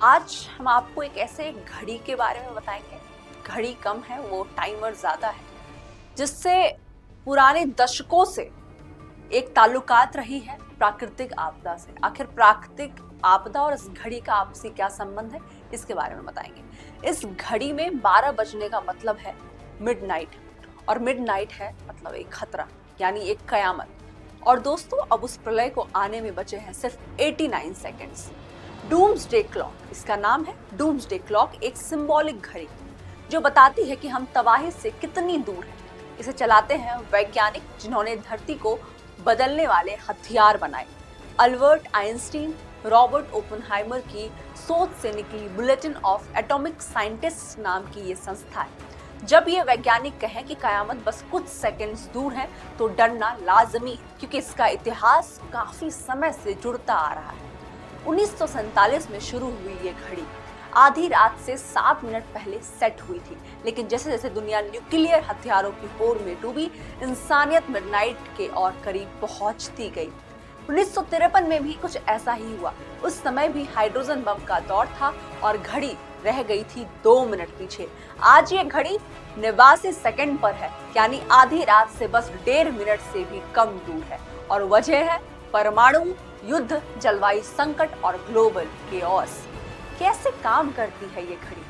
आज हम आपको एक ऐसे घड़ी के बारे में बताएंगे। घड़ी कम है, वो टाइमर ज्यादा है, जिससे पुराने दशकों से एक ताल्लुकात रही है प्राकृतिक आपदा से। आखिर प्राकृतिक आपदा और इस घड़ी का आपसी क्या संबंध है, इसके बारे में बताएंगे। इस घड़ी में 12 बजने का मतलब है मिडनाइट, और मिडनाइट है मतलब एक खतरा, यानी एक कयामत। और दोस्तों, अब उस प्रलय को आने में बचे हैं सिर्फ 89 सेकेंड्स। डूम्सडे क्लॉक, इसका नाम है डूम्सडे क्लॉक, एक सिंबॉलिक घड़ी जो बताती है कि हम तबाही से कितनी दूर हैं। इसे चलाते हैं वैज्ञानिक जिन्होंने धरती को बदलने वाले हथियार बनाए। अल्बर्ट आइंस्टीन, रॉबर्ट ओपेनहाइमर की सोच से निकली बुलेटिन ऑफ एटॉमिक साइंटिस्ट नाम की ये संस्था है। जब ये वैज्ञानिक कहें कि कयामत बस कुछ सेकंड्स दूर है, तो डरना लाजमी है, क्योंकि इसका इतिहास काफी समय से जुड़ता आ रहा है। 1947 में शुरू हुई ये घड़ी आधी रात से 7 मिनट पहले सेट हुई थी, लेकिन जैसे जैसे दुनिया न्यूक्लियर हथियारों की होड़ में डूबी, इंसानियत मिडनाइट के और करीब पहुंचती गई। 1953 में भी कुछ ऐसा ही हुआ। उस समय भी हाइड्रोजन बम का दौर था और घड़ी रह गई थी 2 मिनट पीछे। आज ये घड़ी 89 सेकंड पर है, यानी आधी रात से बस 1.5 मिनट से भी कम दूर है। और वजह है परमाणु युद्ध, जलवायु संकट और ग्लोबल केओस। कैसे काम करती है ये घड़ी?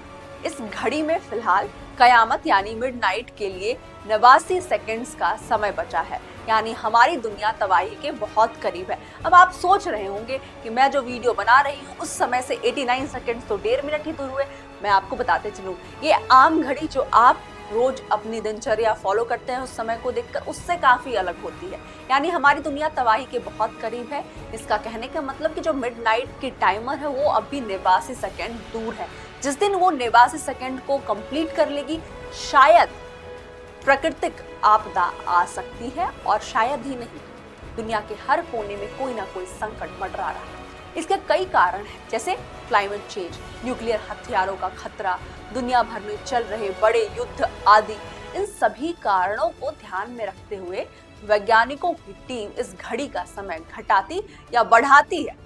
इस घड़ी में फिलहाल कयामत यानी मिडनाइट के लिए 89 सेकंड्स का समय बचा है, यानी हमारी दुनिया तबाही के बहुत करीब है। अब आप सोच रहे होंगे कि मैं जो वीडियो बना रही हूँ उस समय से 89 सेकंड्स तो 1.5 मिनट ही दूर हुए। मैं आपको बताते चलूं, ये आम घड़ी जो आप रोज अपनी दिनचर्या फॉलो करते हैं उस समय को देखकर उससे काफी अलग होती है, यानी हमारी दुनिया तबाही के बहुत करीब है। इसका कहने का मतलब कि जो मिडनाइट की टाइमर है वो अभी 89 सेकंड दूर है। जिस दिन वो 89 सेकंड को कंप्लीट कर लेगी, शायद प्राकृतिक आपदा आ सकती है, और शायद ही नहीं, दुनिया के हर कोने में कोई ना कोई संकट मंडरा रहा है। इसके कई कारण हैं, जैसे क्लाइमेट चेंज, न्यूक्लियर हथियारों का खतरा, दुनिया भर में चल रहे बड़े युद्ध आदि। इन सभी कारणों को ध्यान में रखते हुए वैज्ञानिकों की टीम इस घड़ी का समय घटाती या बढ़ाती है।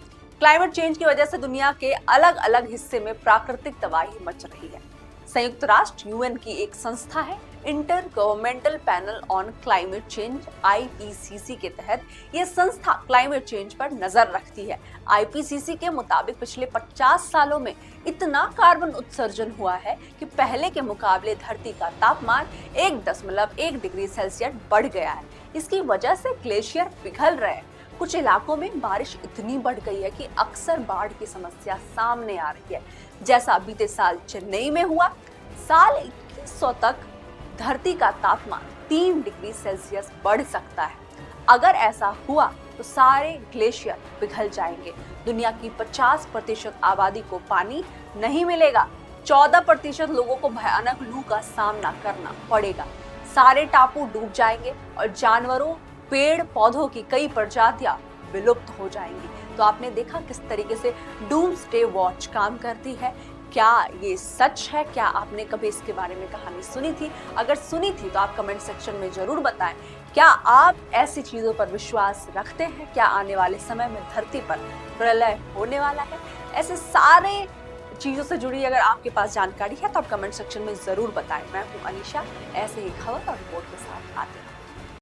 क्लाइमेट चेंज की वजह से दुनिया के अलग अलग हिस्से में प्राकृतिक तबाही मच रही है। संयुक्त राष्ट्र यूएन की एक संस्था है, inter governmental panel on climate change IPCC के तहत यह संस्था क्लाइमेट चेंज पर नजर रखती है। आईपीसीसी के मुताबिक पिछले 50 सालों में इतना कार्बन उत्सर्जन हुआ है कि पहले के मुकाबले धरती का तापमान 1.1 डिग्री सेल्सियस बढ़ गया है। इसकी वजह से ग्लेशियर पिघल रहे हैं। कुछ इलाकों में बारिश इतनी बढ़ गई है कि अक्सर बाढ़ की समस्या सामने आ रही है, जैसा बीते साल चेन्नई में हुआ। साल 2100 तक धरती का तापमान 3 डिग्री सेल्सियस बढ़ सकता है। अगर ऐसा हुआ तो सारे ग्लेशियर पिघल जाएंगे। दुनिया की 50% आबादी को पानी नहीं मिलेगा। 14% लोगों को भयानक लू का सामना करना पड़ेगा। सारे टापू डूब जाएंगे और जानवरों, पेड़ पौधों की कई प्रजातियां विलुप्त हो जाएंगी। तो आपने देखा किस तरीके से डूम्सडे वॉच काम करती है। क्या ये सच है? क्या आपने कभी इसके बारे में कहानी सुनी थी? अगर सुनी थी तो आप कमेंट सेक्शन में जरूर बताएं। क्या आप ऐसी चीजों पर विश्वास रखते हैं? क्या आने वाले समय में धरती पर प्रलय होने वाला है? ऐसे सारे चीजों से जुड़ी अगर आपके पास जानकारी है तो आप कमेंट सेक्शन में जरूर बताएं। मैं हूं अनीशा, ऐसे ही खबर और रिपोर्ट के साथ आते हैं।